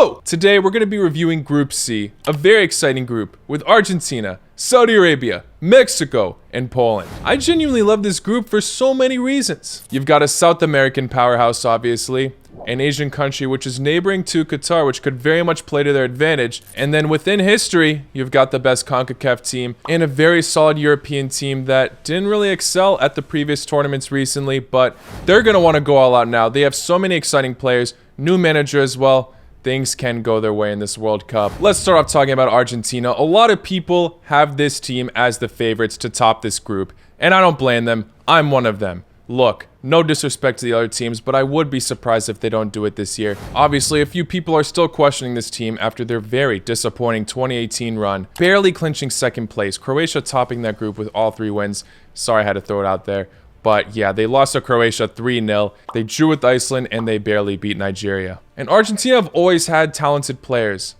Hello! Today we're going to be reviewing Group C, a very exciting group with Argentina, Saudi Arabia, Mexico, and Poland. I genuinely love this group for so many reasons. You've got a South American powerhouse, obviously, an Asian country which is neighboring to Qatar, which could very much play to their advantage, and then within history, you've got the best CONCACAF team and a very solid European team that didn't really excel at the previous tournaments recently, but they're going to want to go all out now. They have so many exciting players, new manager as well. Things can go their way in this World Cup. Let's start off talking about Argentina. A lot of people have this team as the favorites to top this group, and I don't blame them. I'm one of them. Look, no disrespect to the other teams, but I would be surprised if they don't do it this year. Obviously, a few people are still questioning this team after their very disappointing 2018 run, barely clinching second place. Croatia topping that group with all 3 wins. Sorry I had to throw it out there. But yeah, they lost to Croatia 3-0. They drew with Iceland, and they barely beat Nigeria. And Argentina have always had talented players,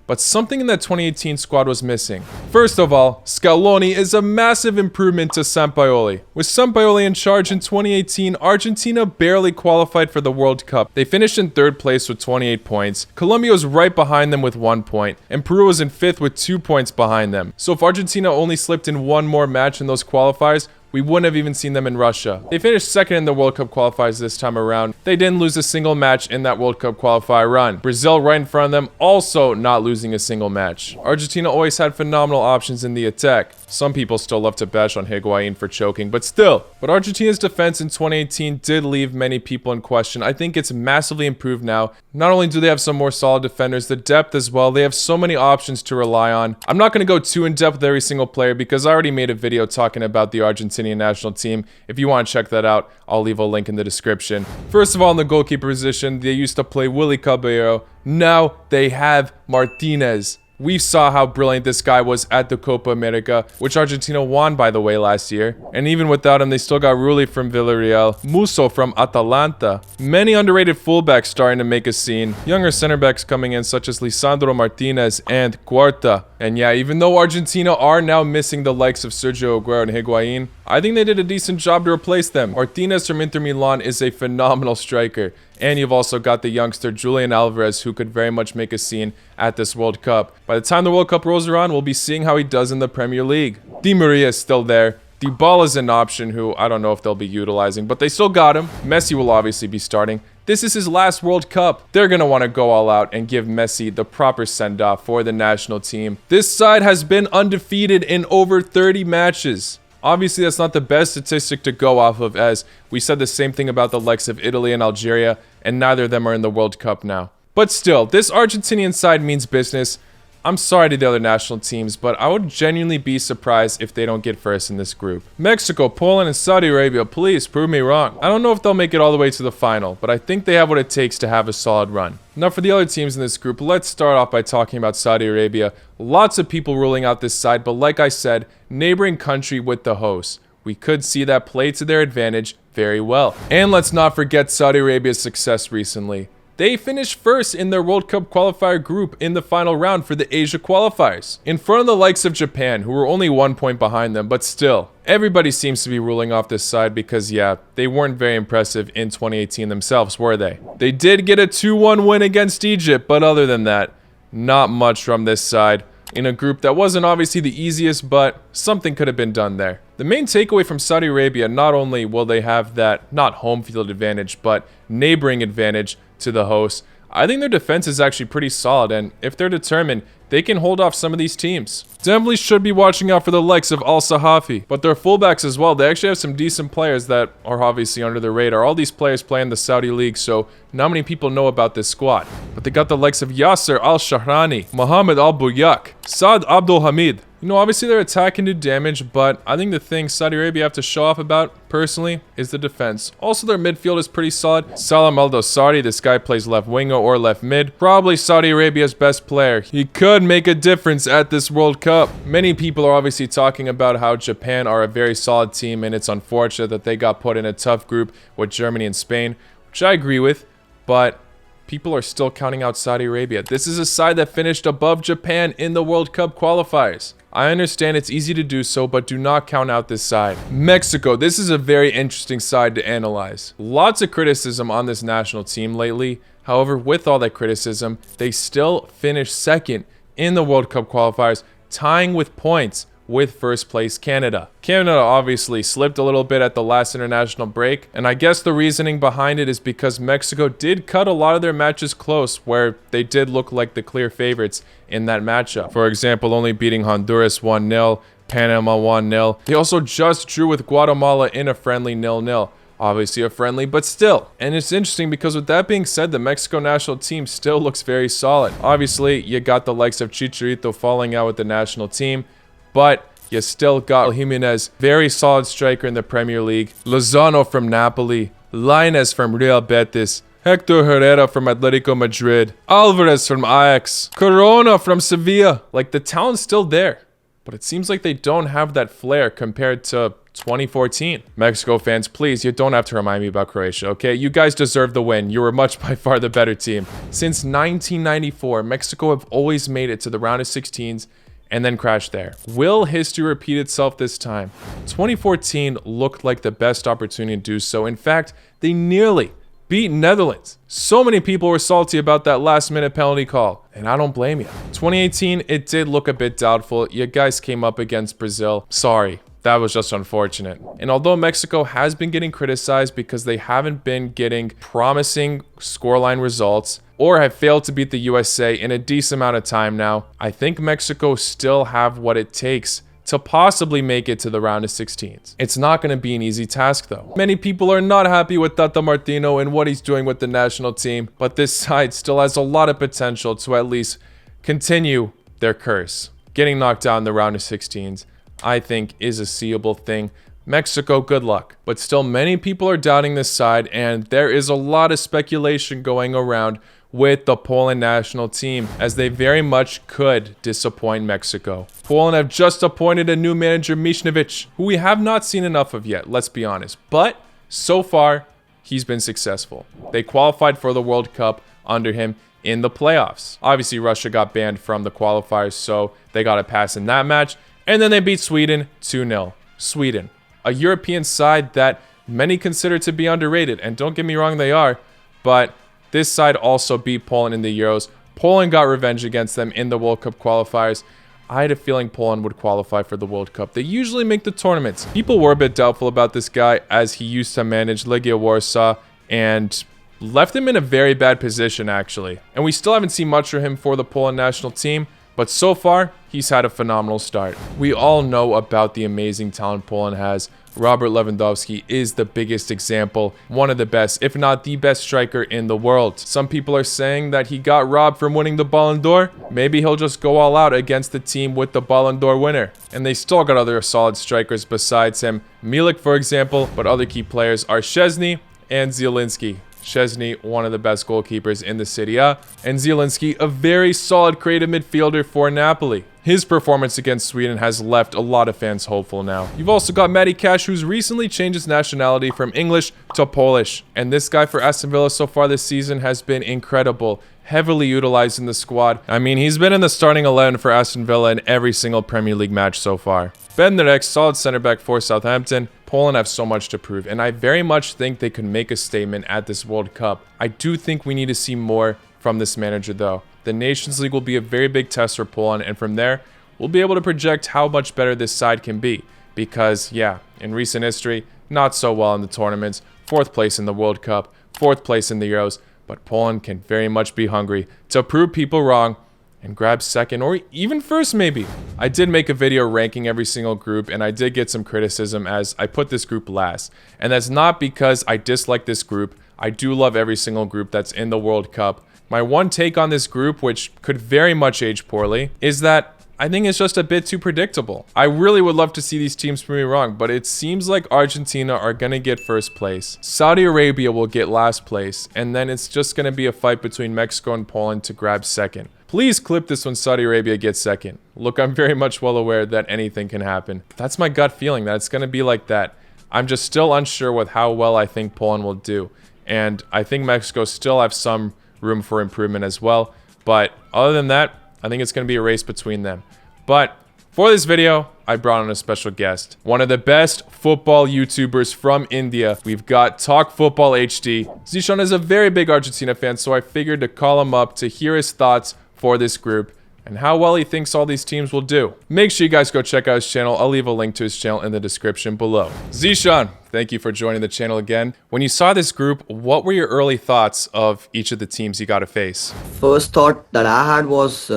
but something in that 2018 squad was missing. First of all, Scaloni is a massive improvement to Sampaoli. With Sampaoli in charge in 2018, Argentina barely qualified for the World Cup. They finished in 3rd place with 28 points. Colombia was right behind them with 1 point, and Peru was in 5th with 2 points behind them. So if Argentina only slipped in 1 more match in those qualifiers, we wouldn't have even seen them in Russia. They finished 2nd in the World Cup qualifiers this time around. They didn't lose a single match in that World Cup qualifier run. Brazil right in front of them, also not losing a single match. Argentina always had phenomenal options in the attack. Some people still love to bash on Higuain for choking, but still. But Argentina's defense in 2018 did leave many people in question. I think it's massively improved now. Not only do they have some more solid defenders, the depth as well. They have so many options to rely on. I'm not going to go too in depth with every single player because I already made a video talking about the Argentinian national team. If you want to check that out, I'll leave a link in the description. First of all, in the goalkeeper position, they used to play Willy Caballero. Now they have Martinez. We saw how brilliant this guy was at the Copa America, which Argentina won, by the way, last year. And even without him, they still got Rulli from Villarreal, Musso from Atalanta. Many underrated fullbacks starting to make a scene. Younger center backs coming in, such as Lisandro Martinez and Cuarta. And yeah, even though Argentina are now missing the likes of Sergio Aguero and Higuain, I think they did a decent job to replace them. Martinez from Inter Milan is a phenomenal striker. And you've also got the youngster Julian Alvarez, who could very much make a scene at this World Cup. By the time the World Cup rolls around, we'll be seeing how he does in the Premier League. Di Maria is still there. Dybala's an option who I don't know if they'll be utilizing, but they still got him. Messi will obviously be starting. This is his last World Cup. They're going to want to go all out and give Messi the proper send-off for the national team. This side has been undefeated in over 30 matches. Obviously, that's not the best statistic to go off of, as we said the same thing about the likes of Italy and Algeria, and neither of them are in the World Cup now. But still, this Argentinian side means business. I'm sorry to the other national teams, but I would genuinely be surprised if they don't get first in this group. Mexico, Poland, and Saudi Arabia, please prove me wrong. I don't know if they'll make it all the way to the final, but I think they have what it takes to have a solid run. Now for the other teams in this group, let's start off by talking about Saudi Arabia. Lots of people ruling out this side, but like I said, neighboring country with the host. We could see that play to their advantage very well. And let's not forget Saudi Arabia's success recently. They finished first in their World Cup qualifier group in the final round for the Asia qualifiers, in front of the likes of Japan, who were only 1 point behind them, but still. Everybody seems to be ruling off this side because, yeah, they weren't very impressive in 2018 themselves, were they? They did get a 2-1 win against Egypt, but other than that, not much from this side. In a group that wasn't obviously the easiest, but something could have been done there. The main takeaway from Saudi Arabia, not only will they have that, not home field advantage, but neighboring advantage to the host, I think their defense is actually pretty solid, and if they're determined, they can hold off some of these teams. Definitely should be watching out for the likes of Al Sahafi, but their fullbacks as well. They actually have some decent players that are obviously under the radar. All these players play in the Saudi League, so not many people know about this squad. But they got the likes of Yasser Al-Shahrani, Mohamed Al-Bouyak, Saad Abdul Hamid. You know, obviously their attack can do damage, but I think the thing Saudi Arabia have to show off about, personally, is the defense. Also, their midfield is pretty solid. Salam Al-Dosari, this guy plays left winger or left mid. Probably Saudi Arabia's best player. He could make a difference at this World Cup. Many people are obviously talking about how Japan are a very solid team, and it's unfortunate that they got put in a tough group with Germany and Spain, which I agree with, but people are still counting out Saudi Arabia. This is a side that finished above Japan in the World Cup qualifiers. I understand it's easy to do so, but do not count out this side. Mexico, this is a very interesting side to analyze. Lots of criticism on this national team lately. However, with all that criticism, they still finished second in the World Cup qualifiers, tying with points with first place Canada. Canada obviously slipped a little bit at the last international break, and I guess the reasoning behind it is because Mexico did cut a lot of their matches close where they did look like the clear favorites in that matchup. For example, only beating Honduras 1-0, Panama 1-0. They also just drew with Guatemala in a friendly 0-0. Obviously a friendly, but still. And it's interesting because with that being said, the Mexico national team still looks very solid. Obviously, you got the likes of Chicharito falling out with the national team, but you still got Jimenez, very solid striker in the Premier League. Lozano from Napoli, Lainez from Real Betis, Hector Herrera from Atletico Madrid, Alvarez from Ajax, Corona from Sevilla. Like, the talent's still there, but it seems like they don't have that flair compared to 2014. Mexico fans, please, you don't have to remind me about Croatia, okay? You guys deserve the win. You were much by far the better team. Since 1994, Mexico have always made it to the round of 16s and then crashed there. Will history repeat itself this time? 2014 looked like the best opportunity to do so. In fact, they nearly beat Netherlands. So many people were salty about that last-minute penalty call, and I don't blame you. 2018, it did look a bit doubtful. You guys came up against Brazil. Sorry. That was just unfortunate. And although Mexico has been getting criticized because they haven't been getting promising scoreline results or have failed to beat the USA in a decent amount of time now, I think Mexico still have what it takes to possibly make it to the round of 16s. It's not going to be an easy task though. Many people are not happy with Tata Martino and what he's doing with the national team, but this side still has a lot of potential to at least continue their curse. Getting knocked out in the round of 16s, I think, is a seeable thing. Mexico, good luck. But still, many people are doubting this side, and there is a lot of speculation going around with the Poland national team, as they very much could disappoint Mexico. Poland have just appointed a new manager, Michniewicz, who we have not seen enough of yet, let's be honest. But so far, he's been successful. They qualified for the World Cup under him in the playoffs. Obviously, Russia got banned from the qualifiers, so they got a pass in that match. And then they beat Sweden 2-0. Sweden, a European side that many consider to be underrated. And don't get me wrong, they are. But this side also beat Poland in the Euros. Poland got revenge against them in the World Cup qualifiers. I had a feeling Poland would qualify for the World Cup. They usually make the tournaments. People were a bit doubtful about this guy as he used to manage Legia Warsaw and left him in a very bad position, actually. And we still haven't seen much of him for the Poland national team. But so far, he's had a phenomenal start. We all know about the amazing talent Poland has. Robert Lewandowski is the biggest example, one of the best, if not the best striker in the world. Some people are saying that he got robbed from winning the Ballon d'Or. Maybe he'll just go all out against the team with the Ballon d'Or winner. And they still got other solid strikers besides him. Milik, for example, but other key players are Szczesny and Zielinski. Szczesny, one of the best goalkeepers in the Serie A, and Zielinski, a very solid creative midfielder for Napoli. His performance against Sweden has left a lot of fans hopeful now. You've also got Matty Cash, who's recently changed his nationality from English to Polish. And this guy for Aston Villa so far this season has been incredible, heavily utilized in the squad. I mean, he's been in the starting 11 for Aston Villa in every single Premier League match so far. Bednarek, solid center back for Southampton. Poland have so much to prove, and I very much think they could make a statement at this World Cup. I do think we need to see more from this manager, though. The Nations League will be a very big test for Poland, and from there, we'll be able to project how much better this side can be. Because, yeah, in recent history, not so well in the tournaments. 4th place in the World Cup, 4th place in the Euros, but Poland can very much be hungry to prove people wrong and grab 2nd or even 1st maybe. I did make a video ranking every single group, and I did get some criticism as I put this group last. And that's not because I dislike this group. I do love every single group that's in the World Cup. My one take on this group, which could very much age poorly, is that I think it's just a bit too predictable. I really would love to see these teams prove me wrong, but it seems like Argentina are going to get 1st place. Saudi Arabia will get last place, and then it's just going to be a fight between Mexico and Poland to grab 2nd. Please clip this when Saudi Arabia gets 2nd. Look, I'm very much well aware that anything can happen. That's my gut feeling, that it's going to be like that. I'm just still unsure with how well I think Poland will do. And I think Mexico still have some room for improvement as well. But other than that, I think it's going to be a race between them. But For this video, I brought on a special guest, one of the best football YouTubers from India. We've got Talk Football HD. Zishan is a very big Argentina fan, so I figured to call him up to hear his thoughts for this group and how well he thinks all these teams will do. Make sure you guys go check out his channel. I'll leave a link to his channel in the description below. Zishan, thank you for joining the channel again. When you saw this group, what were your early thoughts of each of the teams you got to face? First thought that I had was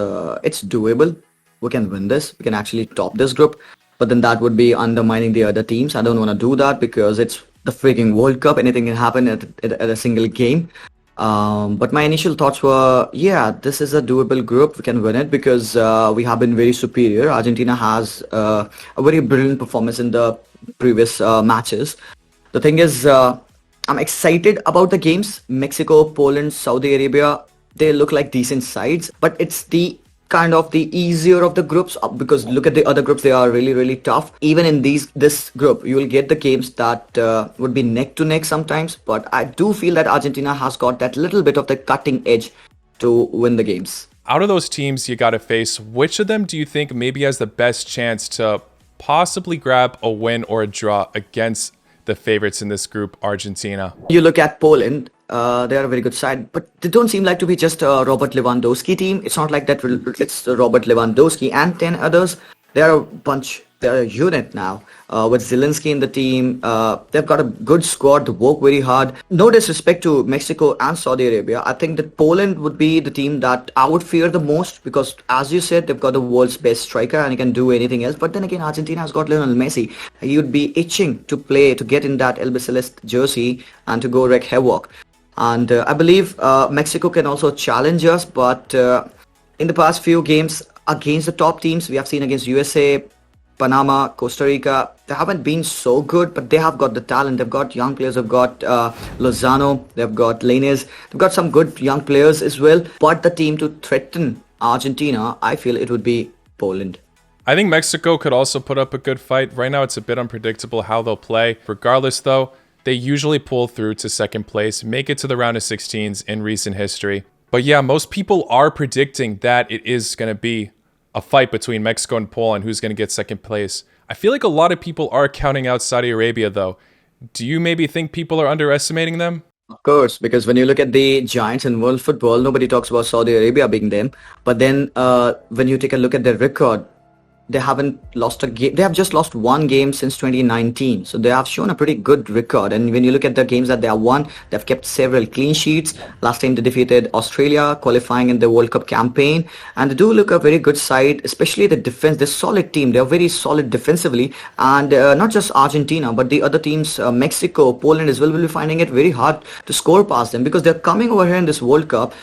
it's doable. We can win this. We can actually top this group. But then that would be undermining the other teams. I don't want to do that because it's the freaking World Cup. Anything can happen at a single game. But my initial thoughts were, yeah, this is a doable group. We can win it because we have been very superior. Argentina has a very brilliant performance in the previous matches. The thing is, I'm excited about the games. Mexico, Poland, Saudi Arabia, they look like decent sides, but it's the kind of the easier of the groups because look at the other groups, they are really tough. Even in this group, you will get the games that would be neck to neck sometimes, but I do feel that Argentina has got that little bit of the cutting edge to win the games. Out of those teams you got to face, which of them do you think maybe has the best chance to possibly grab a win or a draw against the favorites in this group, Argentina? You look at Poland, they are a very good side, but they don't seem like to be just a Robert Lewandowski team. It's not like that. It's Robert Lewandowski and 10 others. They are a bunch. They're a unit now. With Zelensky in the team, they've got a good squad. They work very hard. No disrespect to Mexico and Saudi Arabia. I think that Poland would be the team that I would fear the most because, as you said, they've got the world's best striker and he can do anything else. But then again, Argentina has got Lionel Messi. He would be itching to play, to get in that Albiceleste jersey and to go wreak havoc. And I believe Mexico can also challenge us, but in the past few games against the top teams, we have seen against USA, Panama, Costa Rica, they haven't been so good, but they have got the talent. They've got young players. They've got Lozano, they've got Lainez, they've got some good young players as well. But the team to threaten Argentina, I feel it would be Poland. I think Mexico could also put up a good fight. Right now, it's a bit unpredictable how they'll play. Regardless, though, they usually pull through to second place, make it to the round of 16s in recent history. But yeah, most people are predicting that it is going to be a fight between Mexico and Poland, who's going to get second place. I feel like a lot of people are counting out Saudi Arabia, though. Do you maybe think people are underestimating them? Of course, because when you look at the giants in world football, nobody talks about Saudi Arabia being them. But then when you take a look at their record, they haven't lost a game. They have just lost one game since 2019. So they have shown a pretty good record. And when you look at the games that they have won, they've kept several clean sheets. Last time they defeated Australia, qualifying in the World Cup campaign. And they do look a very good side, especially the defense. They're a solid team. They're very solid defensively. And not just Argentina, but the other teams, Mexico, Poland as well, will be finding it very hard to score past them because they're coming over here in this World Cup.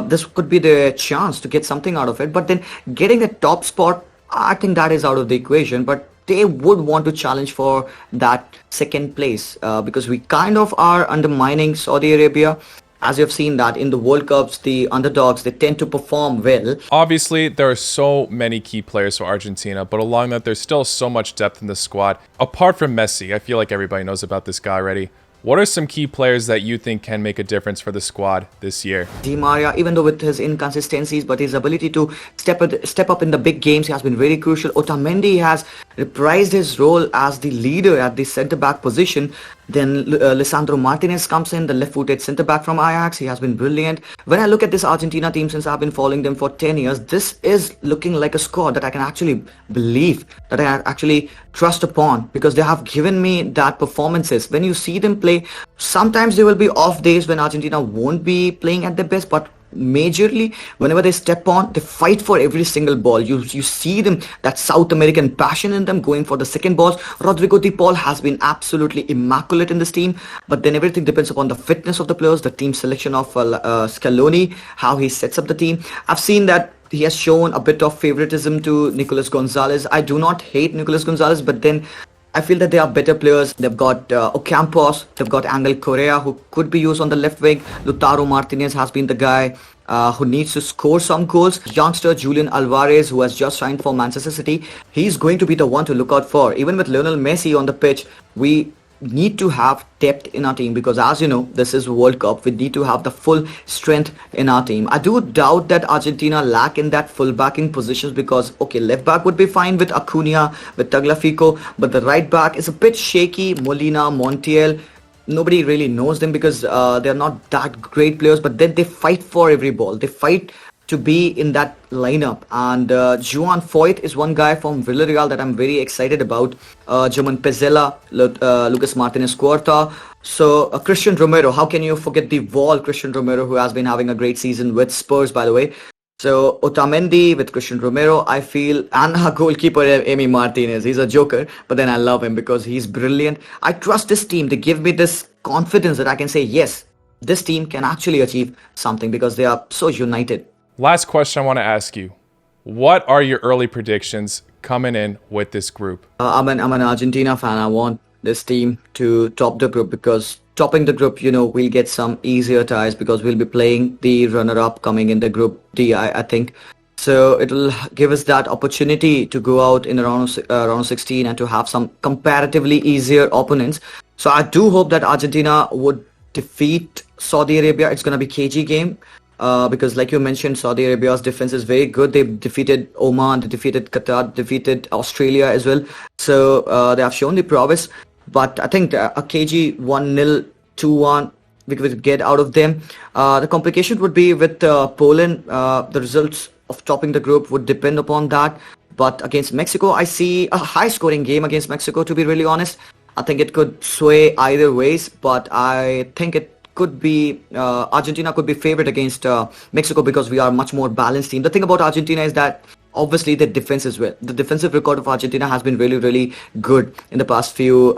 This could be their chance to get something out of it. But then getting the top spot, I think that is out of the equation, but they would want to challenge for that second place because we kind of are undermining Saudi Arabia. As you've seen that in the World Cups, the underdogs, they tend to perform well. Obviously, there are so many key players for Argentina, but along that, there's still so much depth in the squad. Apart from Messi, I feel like everybody knows about this guy already. What are some key players that you think can make a difference for the squad this year? Di Maria, even though with his inconsistencies, but his ability to step up in the big games, he has been very crucial. Otamendi has reprised his role as the leader at the centre-back position. Then Lisandro Martinez comes in, the left-footed centre-back from Ajax. He has been brilliant. When I look at this Argentina team, since I've been following them for 10 years, this is looking like a squad that I can actually believe, that I actually trust upon, because they have given me that performances. When you see them play, sometimes there will be off days when Argentina won't be playing at their best, but majorly whenever they step on, they fight for every single ball. You see them, that South American passion in them, going for the second balls. Rodrigo de Paul has been absolutely immaculate in this team, but then everything depends upon the fitness of the players, the team selection of Scaloni, how he sets up the team. I've seen that he has shown a bit of favoritism to Nicolas Gonzalez. I do not hate Nicolas Gonzalez, but then I feel that they are better players. They've got Ocampos, they've got Angel Correa, who could be used on the left wing. Lautaro Martinez has been the guy who needs to score some goals. Youngster Julian Alvarez, who has just signed for Manchester City, he's going to be the one to look out for. Even with Lionel Messi on the pitch, we need to have depth in our team, because as you know, this is World Cup. We need to have the full strength in our team. I do doubt that Argentina lack in that full backing positions, because okay, left back would be fine with Acuna, with Tagliafico, but the right back is a bit shaky. Molina, Montiel, nobody really knows them because they're not that great players, but then they fight for every ball. They fight to be in that lineup. And Joan Foyt is one guy from Villarreal that I'm very excited about. German Pezzella, Lucas Martinez Cuarta. So Christian Romero, how can you forget the wall Christian Romero, who has been having a great season with Spurs, by the way. So Otamendi with Christian Romero, I feel, and our goalkeeper Emi Martinez. He's a joker, but then I love him because he's brilliant. I trust this team. They give me this confidence that I can say, yes, this team can actually achieve something because they are so united. Last question I want to ask you. What are your early predictions coming in with this group? I'm an Argentina fan. I want this team to top the group, because topping the group, we'll get some easier ties because we'll be playing the runner-up coming in the group D, I think. So it will give us that opportunity to go out in round of 16 and to have some comparatively easier opponents. So I do hope that Argentina would defeat Saudi Arabia. It's going to be KG game. Because like you mentioned, Saudi Arabia's defense is very good. They defeated Oman, they defeated Qatar, defeated Australia as well. So they have shown the prowess. But I think a KG 1-0, 2-1, we could get out of them. The complication would be with Poland. The results of topping the group would depend upon that. But against Mexico, I see a high-scoring game against Mexico, to be really honest. I think it could sway either ways, but I think it could be Argentina could be favored against Mexico because we are a much more balanced team. The thing about Argentina is that obviously the defense as well. The defensive record of Argentina has been really, really good in the past few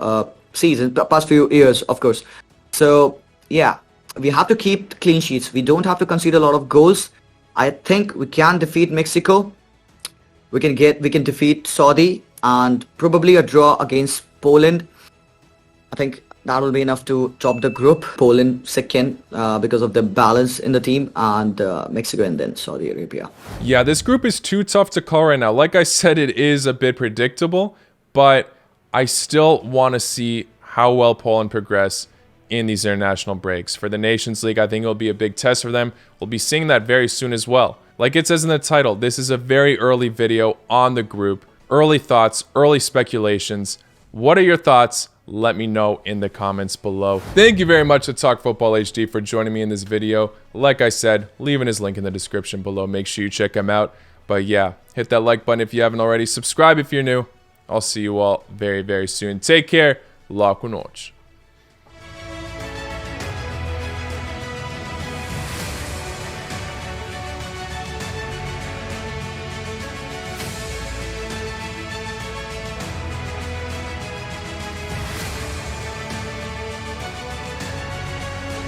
seasons, past few years, of course. So yeah, we have to keep clean sheets. We don't have to concede a lot of goals. I think we can defeat Mexico. We can defeat Saudi, and probably a draw against Poland. I think that will be enough to top the group. Poland second because of the balance in the team, and Mexico and then Saudi Arabia. Yeah, this group is too tough to call right now. Like I said, it is a bit predictable, but I still want to see how well Poland progress in these international breaks. For the Nations League, I think it'll be a big test for them. We'll be seeing that very soon as well. Like it says in the title, this is a very early video on the group. Early thoughts, early speculations. What are your thoughts? Let me know in the comments below. Thank you very much to Talk Football HD for joining me in this video. Like I said, leaving his link in the description below. Make sure you check him out. But yeah, hit that like button if you haven't already. Subscribe if you're new. I'll see you all very, very soon. Take care. Lá com noite.